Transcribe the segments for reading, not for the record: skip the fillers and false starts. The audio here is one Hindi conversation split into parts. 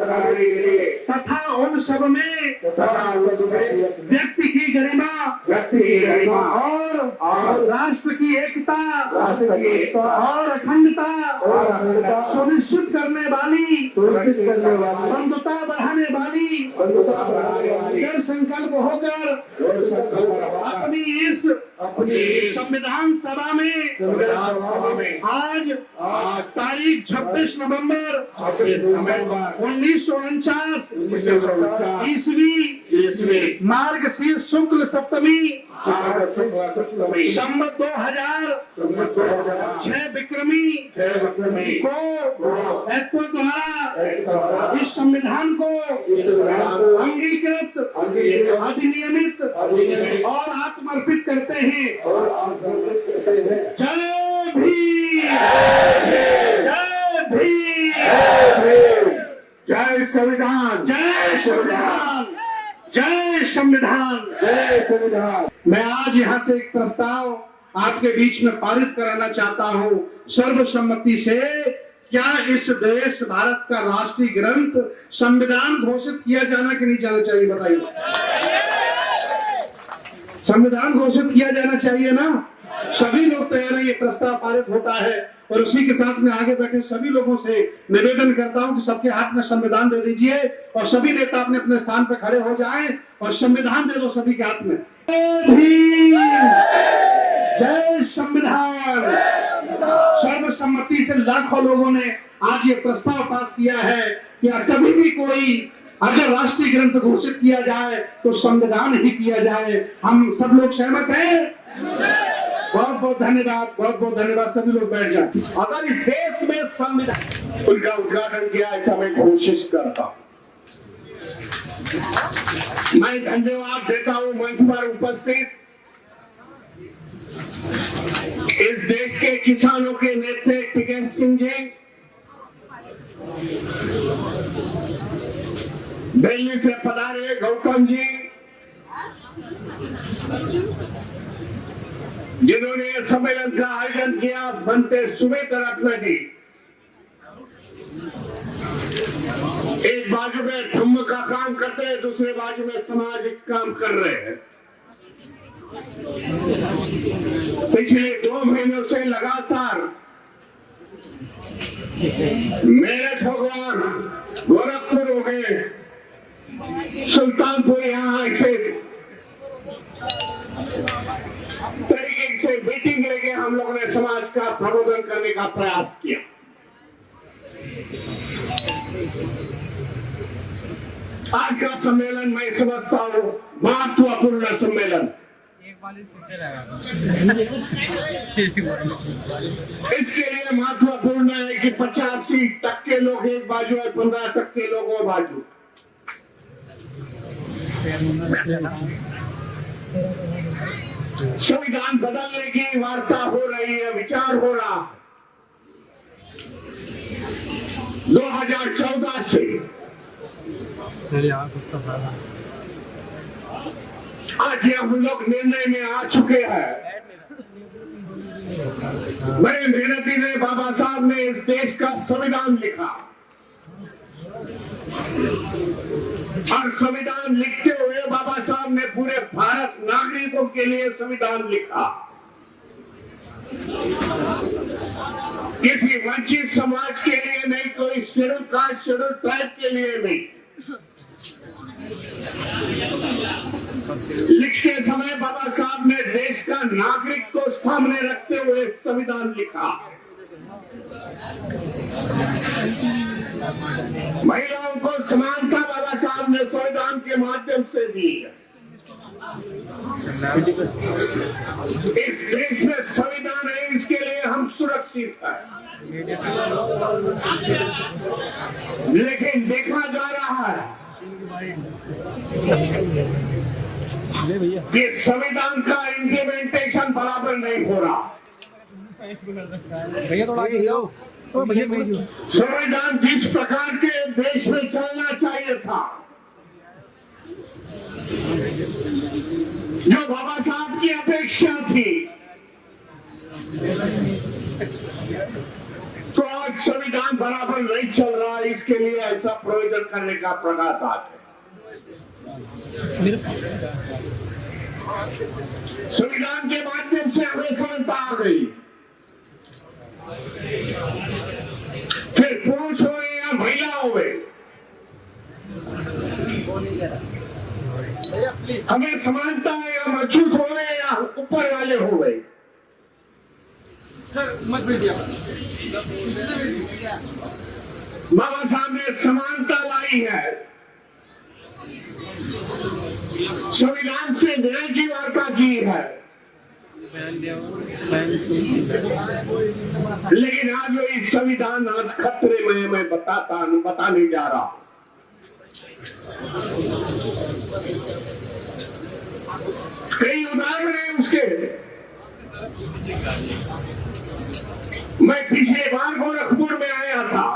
कराने के लिए तथा उन सब में व्यक्ति की गरिमा और राष्ट्र की एकता और अखंडता सुनिश्चित करने वाली बंधुता बढ़ाने वाली दृढ़ संकल्प होकर अपनी इस संविधान सभा में आज तारीख 26 नवंबर 1949 ईस्वी मार्गशीर्ष शुक्ल सप्तमी संवत 2006 विक्रमी को एत्व द्वारा इस संविधान को अंगीकृत अधिनियमित और आत्मर्पित करते हैं। जय भीम, जय भीम, जय संविधान, जय संविधान, जय संविधान, जय संविधान। मैं आज यहाँ से एक प्रस्ताव आपके बीच में पारित कराना चाहता हूँ सर्वसम्मति से। क्या इस देश भारत का राष्ट्रीय ग्रंथ संविधान घोषित किया जाना कि नहीं जाना चाहिए, बताइए। संविधान घोषित किया जाना चाहिए ना? सभी लोग तैयार हैं, ये प्रस्ताव पारित होता है और उसी के साथ में आगे बैठे सभी लोगों से निवेदन करता हूं कि सबके हाथ में संविधान दे दीजिए और सभी नेता अपने अपने स्थान पर खड़े हो जाएं और संविधान दे दो सभी के हाथ में। जय संविधान। सर्वसम्मति से लाखों लोगों ने आज ये प्रस्ताव पास किया है कि कभी भी कोई अगर राष्ट्रीय ग्रंथ घोषित किया जाए तो संविधान ही किया जाए। हम सब लोग सहमत हैं? बहुत बहुत धन्यवाद, बहुत बहुत धन्यवाद। सभी लोग बैठ जाए। अगर इस देश में संविधान उनका उद्घाटन किया ऐसा मैं कोशिश करता हूं। मैं धन्यवाद देता हूं मंच पर उपस्थित इस देश के किसानों के नेता टिकैत सिंह जी, दिल्ली से पधारे गौतम जी, जिन्होंने सम्मेलन का आयोजन किया, बनते सुमित रत्न जी, एक बाजू में धम्म का काम करते हैं, दूसरे बाजू में सामाजिक काम कर रहे हैं। पिछले 2 महीनों से लगातार मेरठ भगवान, गोरखपुर हो गए, सुल्तानपुर, यहाँ ऐसे तरीके से मीटिंग लेके हम लोगों ने समाज का प्रबोधन करने का प्रयास किया। आज का सम्मेलन मैं समझता हूँ महत्वपूर्ण सम्मेलन। इसके लिए महत्वपूर्ण है कि 85% लोग एक बाजू और 15% लोग और बाजू। संविधान बदलने की वार्ता हो रही है, विचार हो रहा है। 2014 से आज ये हम लोग निर्णय में आ चुके हैं। बड़े मेहनती ने बाबा साहब ने इस देश का संविधान लिखा और संविधान लिखते हुए बाबा साहब ने पूरे भारत नागरिकों के लिए संविधान लिखा। किसी वंचित समाज के लिए नहीं, कोई शेड्यूल कास्ट, शेड्यूल ट्राइब के लिए नहीं। लिखते समय बाबा साहब ने देश का नागरिक को सामने रखते हुए संविधान लिखा। महिलाओं को समानता बाबा साहब ने संविधान के माध्यम से दी है। इस देश में संविधान है, इसके लिए हम सुरक्षित हैं। लेकिन देखा जा रहा है कि संविधान का इम्प्लीमेंटेशन बराबर नहीं हो रहा। संविधान जिस प्रकार के देश में चलना चाहिए था, जो बाबा साहब की अपेक्षा थी, तो आज संविधान संविधान बराबर नहीं चल रहा, इसके लिए ऐसा प्रयोजन करने का प्रयास आज है। संविधान के माध्यम से हमें समझता आ गई, फिर पुरुष हो या महिला हो, हमें समानता है या अछूत हो गए या ऊपर वाले हो गए। बाबा साहब ने समानता लाई है, संविधान से न्याय की वार्ता की है, लेकिन आज वही संविधान आज खतरे में मैं बताने जा रहा हूं। कई उदाहरण हैं उसके। मैं पिछले बार गोरखपुर में आया था,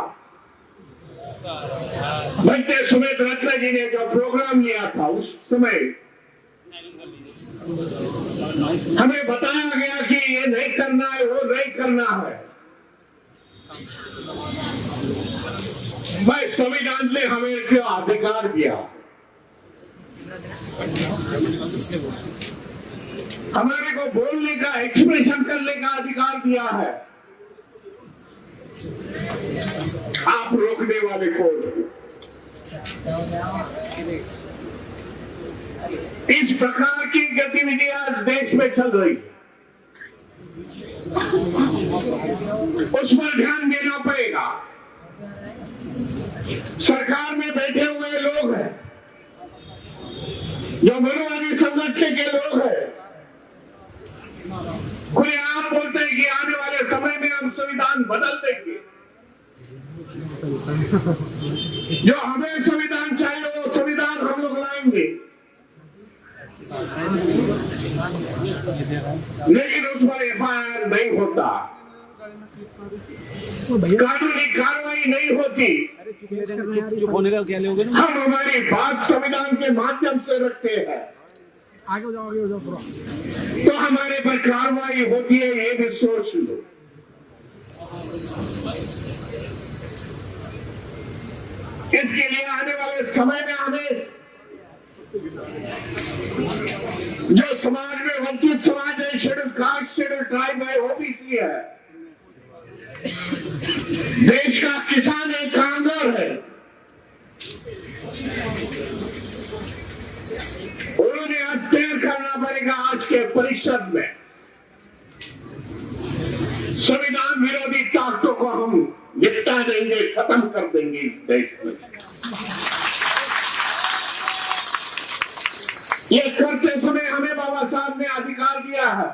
बनते सुमित रत्न जी ने जो प्रोग्राम लिया था, उस समय हमें बताया गया कि ये नहीं करना है, वो नहीं करना है। भाई संविधान ने हमें क्या अधिकार दिया, हमारे को बोलने का, एक्सप्रेशन करने का अधिकार दिया है। आप रोकने वाले कौन? इस प्रकार की गतिविधियां आज देश में चल रही, उस पर ध्यान देना पड़ेगा। सरकार में बैठे हुए लोग हैं, जो मनुवादी संगठन के लोग हैं, खुलेआम बोलते हैं कि आने वाले समय में हम संविधान बदल देंगे। जो हमें संविधान चाहिए वो संविधान हम लोग लाएंगे, लेकिन उस पर एफआईआर नहीं होता, कानूनी कार्रवाई नहीं होती। हम हमारी बात संविधान के माध्यम से रखते हैं, आगे हो जाओ पूरा। तो हमारे पर कार्रवाई होती है, ये भी सोच लो। इसके लिए आने वाले समय में हमें जो समाज में वंचित समाज है, शेड्यूल कास्ट, शेड्यूल ट्राइब है, ओबीसी है, देश का किसान है, कामगार है, उन्होंने आज तय करना पड़ेगा आज के परिषद में। संविधान विरोधी ताकतों को हम निपटा देंगे, खत्म कर देंगे इस देश में। ये करते समय हमें बाबा साहब ने अधिकार दिया है,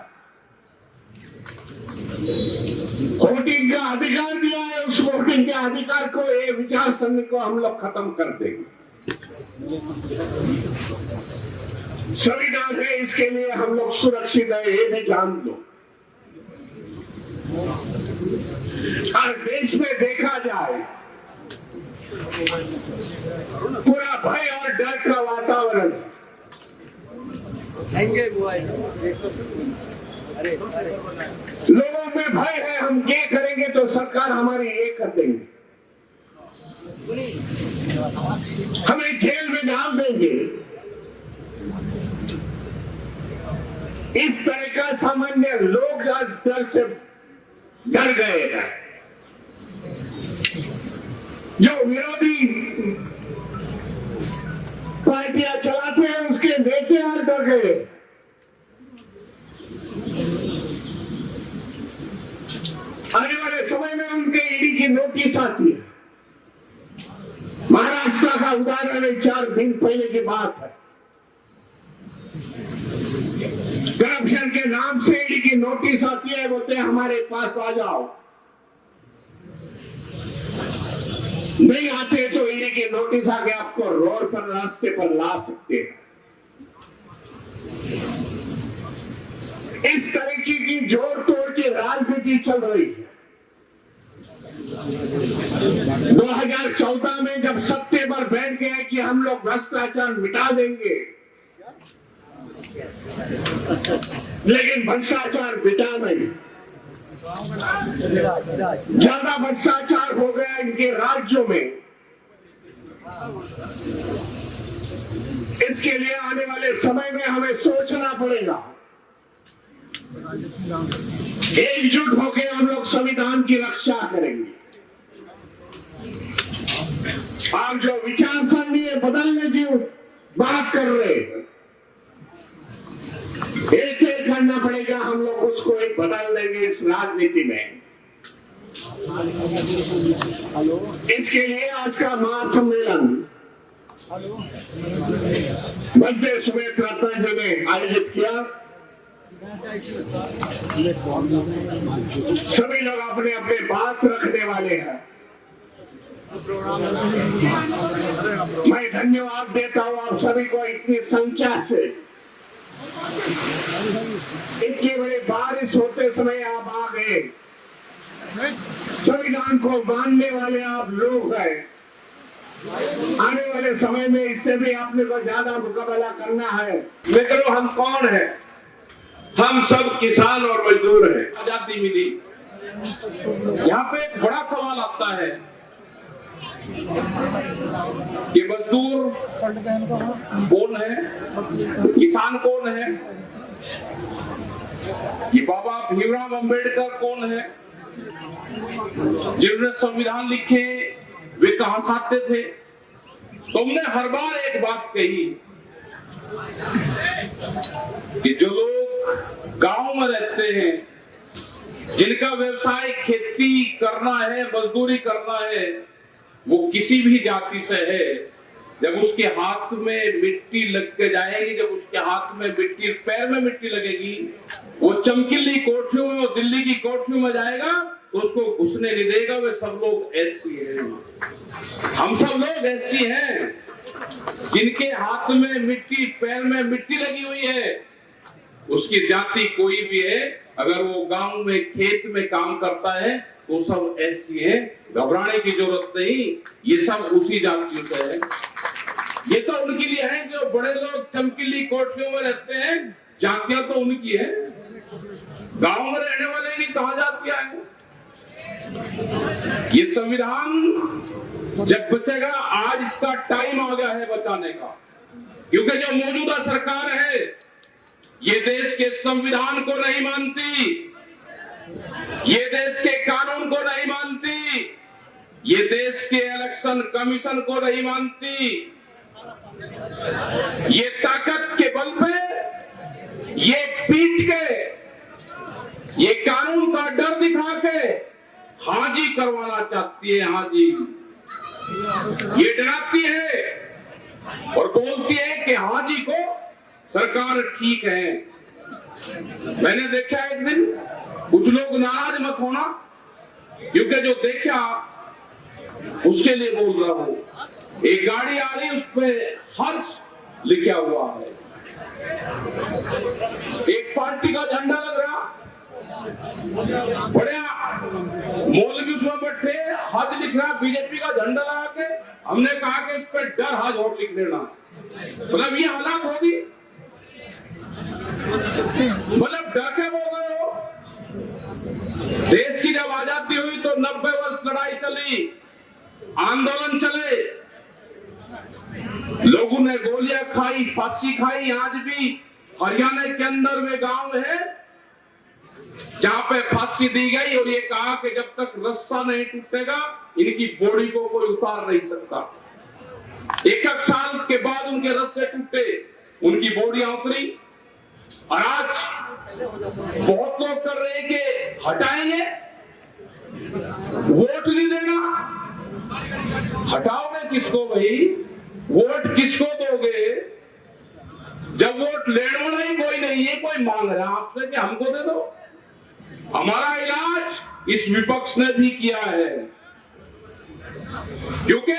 वोटिंग का अधिकार दिया है। उस वोटिंग के अधिकार को, ये विचार संघ को हम लोग खत्म कर देंगे। संविधान है, इसके लिए हम लोग सुरक्षित है, ये भी जान लो। और देश में देखा जाए, पूरा भय और डर का वातावरण, लोगों में भय है, हम ये करेंगे तो सरकार हमारी ये कर देंगे, हमें जेल में डाल देंगे। इस तरह का सामान्य लोग आज डर से डर गए हैं। जो विरोधी पार्टियां चलाते हैं, उसके नेता आज डर गए। आने वाले समय में उनके ईडी की नोटिस आती है। महाराष्ट्र का उदाहरण 4 दिन पहले की बात है। करप्शन के नाम से ईडी की नोटिस आती है, बोलते हैं हमारे पास आ जाओ। नहीं आते तो ईडी की नोटिस आके आपको रोड पर, रास्ते पर ला सकते हैं। इस तरीके की जोड़ तोड़ की राजनीति चल रही है। 2014 में जब सत्ते पर बैठ गए कि हम लोग भ्रष्टाचार मिटा देंगे, लेकिन भ्रष्टाचार मिटा नहीं। ज्यादा भ्रष्टाचार हो गया इनके राज्यों में। इसके लिए आने वाले समय में हमें सोचना पड़ेगा। एकजुट होकर हम लोग संविधान की रक्षा करेंगे। आप जो विचार सरणी बदलने की बात कर रहे हैं, एक एक करना पड़ेगा। हम लोग उसको एक बदल देंगे इस राजनीति में। इसके लिए आज का महासम्मेलन मध्य सुमेध रत्न जी ने आयोजित किया। सभी लोग अपने अपने बात रखने वाले हैं। मैं धन्यवाद देता हूं आप सभी को इतनी संख्या से। इतनी बड़ी बारिश होते समय आप आ गए। संविधान को मानने वाले आप लोग हैं। आने वाले समय में इससे भी आपने को ज्यादा मुकाबला करना है। मित्रों, हम कौन है? हम सब किसान और मजदूर हैं। आजादी मिली। यहाँ पे एक बड़ा सवाल आता है कि मजदूर कौन है, किसान कौन है, ये बाबा भीमराव अंबेडकर कौन है, जिन्होंने संविधान लिखे वे कहां से आते थे। तुमने हर बार एक बात कही कि जो लोग गांव में रहते हैं, जिनका व्यवसाय खेती करना है, मजदूरी करना है, वो किसी भी जाति से है, जब उसके हाथ में मिट्टी लग के जाएगी, जब उसके हाथ में मिट्टी, पैर में मिट्टी लगेगी, वो चमकीली कोठरियों में, वो दिल्ली की कोठरियों में जाएगा तो उसको घुसने नहीं देगा। वे सब लोग ऐसी हैं। हम सब लोग ऐसी हैं जिनके हाथ में मिट्टी, पैर में मिट्टी लगी हुई है। उसकी जाति कोई भी है, अगर वो गांव में खेत में काम करता है तो सब ऐसी है। घबराने की जरूरत नहीं, ये सब उसी जातियों से है। ये तो उनके लिए है जो बड़े लोग चमकीली कोठरियों में रहते हैं। जातियां तो उनकी है, गांव में रहने वाले की कहां जातियां हैं। ये संविधान जब बचेगा, आज इसका टाइम आ गया है बचाने का, क्योंकि जो मौजूदा सरकार है ये देश के संविधान को नहीं मानती, ये देश के कानून को नहीं मानती, ये देश के इलेक्शन कमीशन को नहीं मानती। ये ताकत के बल पे, ये पीट के, ये कानून का डर दिखा के हाजी करवाना चाहती है। हाजी ये डराती है और बोलती है कि हाजी को सरकार ठीक है। मैंने देखा एक दिन, कुछ लोग नाराज मत होना, क्योंकि जो देखा उसके लिए बोल रहा हूं। एक गाड़ी आ रही, उस पे हर्ष लिखा हुआ है, एक पार्टी का झंडा लग रहा, बढ़िया मौलवी उसमें बैठे, हज लिख रहा, बीजेपी का झंडा लगा के। हमने कहा कि इस पे डर हज और लिख देना, मतलब ये हालात होगी। मतलब डर के बोल रहे हो। देश की जब आजादी हुई तो 90 वर्ष लड़ाई चली, आंदोलन चले, लोगों ने गोलियां खाई, फांसी खाई। आज भी हरियाणा के अंदर में गांव है जहां पे फांसी दी गई और ये कहा कि जब तक रस्सा नहीं टूटेगा इनकी बॉडी को कोई उतार नहीं सकता। 1 साल के बाद उनके रस्से टूटे, उनकी बॉडियां उतरी। और आज बहुत लोग कर रहे हैं कि हटाएंगे, वोट नहीं देना। हटाओगे किसको भाई? वोट किसको दोगे जब वोट लेने वाला ही कोई नहीं है? कोई मांग रहा है आपसे कि हमको दे दो। हमारा इलाज इस विपक्ष ने भी किया है, क्योंकि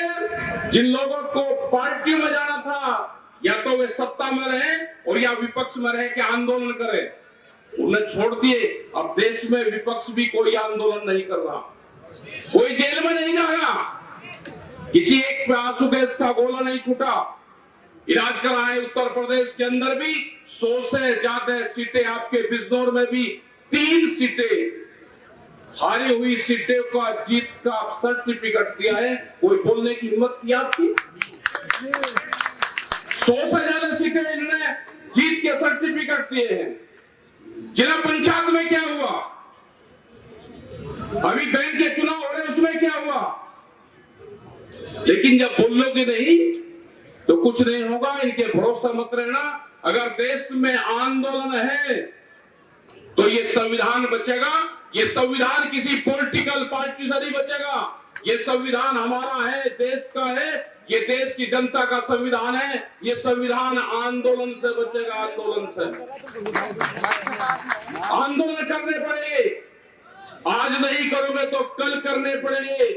जिन लोगों को पार्टी में जाना था, या तो वे सत्ता में रहे और या विपक्ष में रहे कि आंदोलन करें, उन्हें छोड़ दिए। अब देश में विपक्ष भी कोई आंदोलन नहीं कर रहा, कोई जेल में नहीं जा रहा, किसी एक पे आंसू गैस का गोला नहीं छूटा। इलाज करा है उत्तर प्रदेश के अंदर भी 100 से ज्यादा सीटें, आपके बिजनौर में भी 3 सीटें हारी हुई सीटें का जीत का सर्टिफिकेट दिया है, कोई बोलने की हिम्मत की आपकी? 100 से ज्यादा सीटें इन्होंने जीत के सर्टिफिकेट दिए हैं। जिला पंचायत में क्या हुआ? अभी बैंक के चुनाव हो रहे, उसमें क्या हुआ? लेकिन जब बोलोगे नहीं तो कुछ नहीं होगा। इनके भरोसा मत रहना। अगर देश में आंदोलन है तो ये संविधान बचेगा। ये संविधान किसी पॉलिटिकल पार्टी से नहीं बचेगा। ये संविधान हमारा है, देश का है, ये देश की जनता का संविधान है। ये संविधान आंदोलन से बचेगा, आंदोलन से। आंदोलन करने पड़ेंगे, आज नहीं करोगे तो कल करने पड़ेंगे।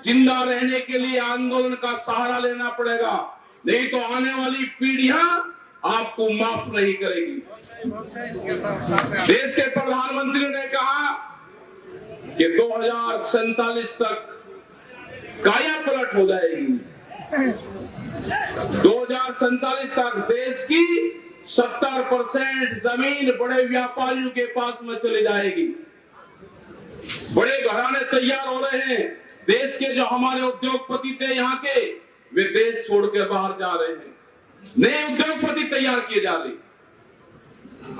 जिंदा रहने के लिए आंदोलन का सहारा लेना पड़ेगा, नहीं तो आने वाली पीढ़ियां आपको माफ नहीं करेगी। देश के प्रधानमंत्री ने कहा कि 2047 तक काया पलट हो जाएगी। 2047 तक देश की 70% जमीन बड़े व्यापारियों के पास में चली जाएगी। बड़े घराने तैयार हो रहे हैं। देश के जो हमारे उद्योगपति थे यहाँ के, वे देश छोड़ के बाहर जा रहे हैं। नए उद्योगपति तैयार किए जा रहे।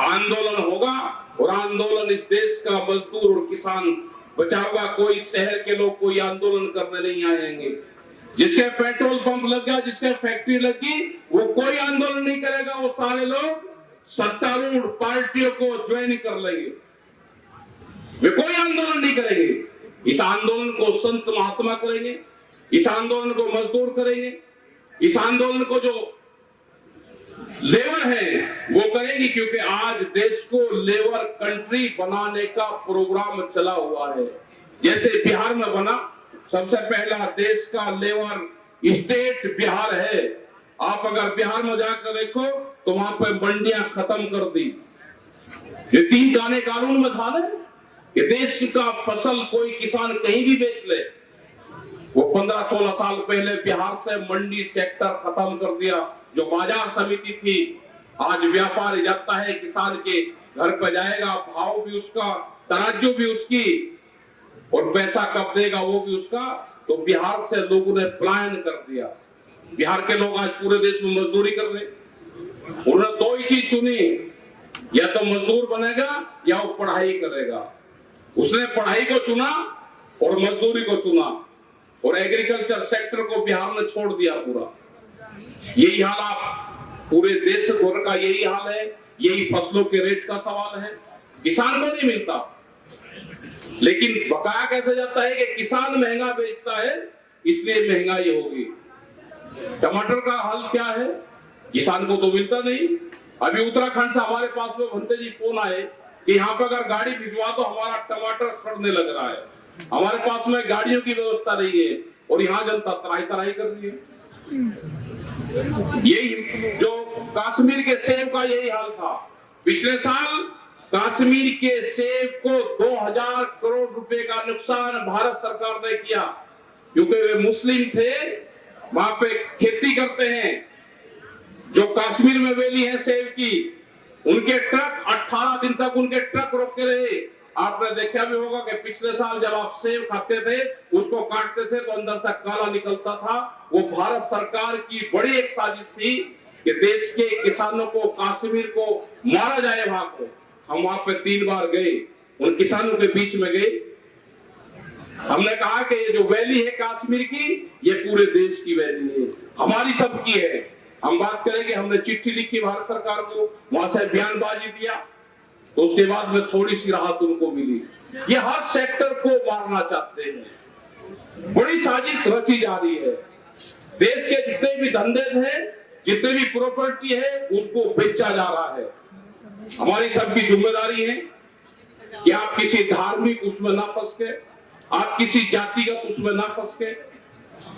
आंदोलन होगा और आंदोलन इस देश का मजदूर और किसान बचाओगा। कोई शहर के लोग कोई आंदोलन करने नहीं आएंगे। जिसके पेट्रोल पंप लग गया, जिसके फैक्ट्री लगी, वो कोई आंदोलन नहीं करेगा। वो सारे लोग सत्तारूढ़ पार्टियों को ज्वाइन कर लेंगे, वे कोई आंदोलन नहीं करेंगे। इस आंदोलन को संत महात्मा करेंगे, इस आंदोलन को मजदूर करेंगे, इस आंदोलन को जो लेबर है वो करेंगे। क्योंकि आज देश को लेबर कंट्री बनाने का प्रोग्राम चला हुआ है। जैसे बिहार में बना, सबसे पहला देश का लेबर स्टेट बिहार है। आप अगर बिहार में जाकर देखो तो वहां पर मंडियां खत्म कर दी। ये 3 गाने कानून में था ना कि देश का फसल कोई किसान कहीं भी बेच ले। वो 15-16 साल पहले बिहार से मंडी सेक्टर खत्म कर दिया। जो बाजार समिति थी, आज व्यापारी जाता है किसान के घर पर जाएगा, भाव भी उसका, तराजू भी उसकी, और पैसा कब देगा वो भी उसका। तो बिहार से लोगों ने पलायन कर दिया। बिहार के लोग आज पूरे देश में मजदूरी कर रहे। उन्होंने 2 ही चीज चुनी, या तो मजदूर बनेगा या वो पढ़ाई करेगा। उसने पढ़ाई को चुना और मजदूरी को चुना, और एग्रीकल्चर सेक्टर को बिहार ने छोड़ दिया पूरा। यही हाल आप पूरे देश भर का यही हाल है। यही फसलों के रेट का सवाल है। किसान को नहीं मिलता, लेकिन बकाया कैसे जाता है कि किसान महंगा बेचता है इसलिए महंगाई होगी। टमाटर का हाल क्या है? किसान को तो मिलता नहीं। अभी उत्तराखंड से हमारे पास में भंते जी फोन आए कि यहाँ पर अगर गाड़ी भिजवा तो हमारा टमाटर सड़ने लग रहा है। हमारे पास में गाड़ियों की व्यवस्था नहीं है और यहाँ जनता तराई तराई कर रही है। यही जो कश्मीर के सेब का यही हाल था। पिछले साल कश्मीर के सेब को 2000 करोड़ रुपए का नुकसान भारत सरकार ने किया, क्योंकि वे मुस्लिम थे, वहां पे खेती करते हैं। जो कश्मीर में वैली है सेब की, उनके ट्रक 18 दिन तक उनके ट्रक रोके रहे। आपने देखा भी होगा कि पिछले साल जब आप सेब खाते थे, उसको काटते थे तो अंदर से काला निकलता था। वो भारत सरकार की बड़ी एक साजिश थी कि देश के किसानों को, कश्मीर को मारा जाए वहां को। हम वहां पे 3 बार गए, उन किसानों के बीच में गए। हमने कहा कि ये जो वैली है कश्मीर की, ये पूरे देश की वैली है, हमारी सबकी है। हम बात करेंगे, हमने चिट्ठी लिखी भारत सरकार को, वहां से बयानबाजी दिया, तो उसके बाद में थोड़ी सी राहत उनको मिली। ये हर सेक्टर को मारना चाहते हैं, बड़ी साजिश रची जा रही है। देश के जितने भी धंधे हैं, जितने भी प्रॉपर्टी है, उसको बेचा जा रहा है। हमारी सबकी जिम्मेदारी है कि आप किसी धार्मिक उसमें ना फंस के, आप किसी जातिगत उसमें ना फंस के।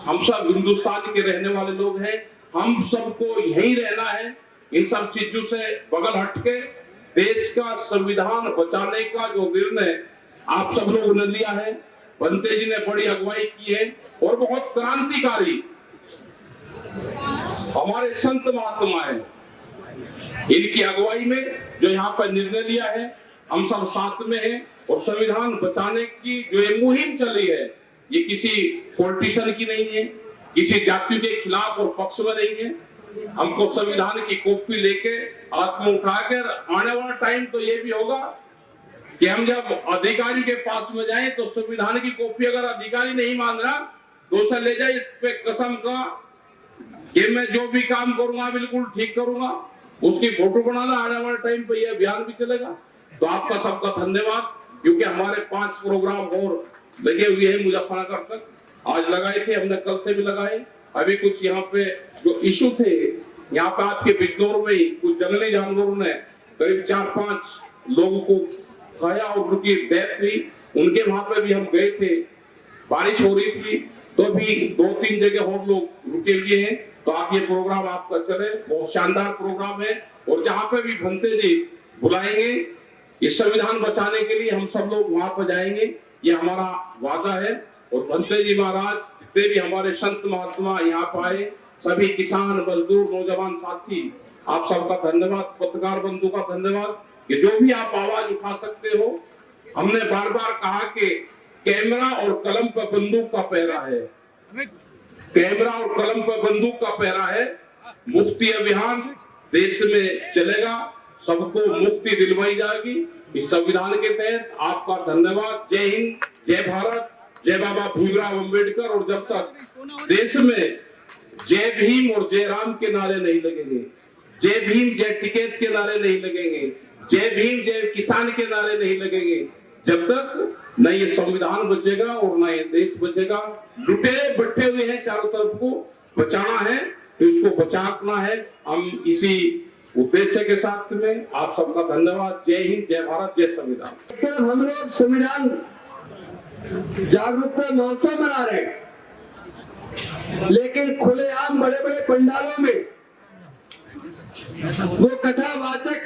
हम सब हिंदुस्तान के रहने वाले लोग हैं, हम सबको यही रहना है। इन सब चीजों से बगल हट के देश का संविधान बचाने का जो निर्णय आप सब लोगों ने लिया है, बंते जी ने बड़ी अगुवाई की है और बहुत क्रांतिकारी हमारे संत महात्मा है, इनकी अगुवाई में जो यहाँ पर निर्णय लिया है, हम सब साथ में हैं और संविधान बचाने की जो ये मुहिम चली है, ये किसी पॉलिटिशियन की नहीं है, किसी जाति के खिलाफ और पक्ष में नहीं है। हमको संविधान की कॉपी लेके हाथ में उठाकर आने वाला टाइम तो ये भी होगा कि हम जब अधिकारी के पास में जाएं तो संविधान की कॉपी अगर अधिकारी नहीं मान रहा तो उसे ले जाए इस पे कसम का कि मैं जो भी काम करूंगा बिल्कुल ठीक करूंगा, उसकी फोटो बनाना, आने वाले टाइम पे ये अभियान भी चलेगा। तो आपका सबका धन्यवाद, क्योंकि हमारे 5 प्रोग्राम और लगे हुए हैं मुजफ्फरनगर तक, आज लगाए थे हमने, कल से भी लगाए। अभी कुछ यहाँ पे जो इशू थे, यहाँ पे आपके बिजनौर में कुछ जंगली जानवरों ने करीब 4-5 लोगों को खाया और उनकी डेथ हुई, उनके वहां पे भी हम गए थे। बारिश हो रही थी तो भी 2-3 जगह और लोग रुके हुए हैं। तो आप ये प्रोग्राम आपका चले, बहुत शानदार प्रोग्राम है। और जहां पे भी भंते जी बुलाएंगे इस संविधान बचाने के लिए, हम सब लोग वहां पर जाएंगे, ये हमारा वादा है। और भंते जी महाराज से भी हमारे संत महात्मा यहाँ पर आए, सभी किसान, मजदूर, नौजवान साथी, आप सबका धन्यवाद। पत्रकार बंधु का धन्यवाद कि जो भी आप आवाज उठा सकते हो। हमने बार बार कहा कि कैमरा और कलम पर बंदूक का पहरा है, कैमरा और कलम पर बंदूक का पहरा है। मुक्ति अभियान देश में चलेगा, सबको मुक्ति दिलवाई जाएगी इस संविधान के तहत। आपका धन्यवाद। जय हिंद, जय भारत, जय बाबा भीमराव अम्बेडकर। और जब तक देश में जय भीम और जय राम के नारे नहीं लगेंगे, जय भीम जय टिकैत के नारे नहीं लगेंगे, जय भीम जय किसान के नारे नहीं लगेंगे, जब तक न ये संविधान बचेगा और न ये देश बचेगा। लुटे बट्टे हुए हैं चारों तरफ को बचाना है, तो इसको बचाना है। हम इसी उद्देश्य के साथ में आप सबका धन्यवाद। जय हिंद, जय भारत, जय संविधान। तरफ हम लोग संविधान जागरूकता महोत्सव मना रहे हैं, लेकिन खुलेआम बड़े बड़े पंडालों में वो कथावाचक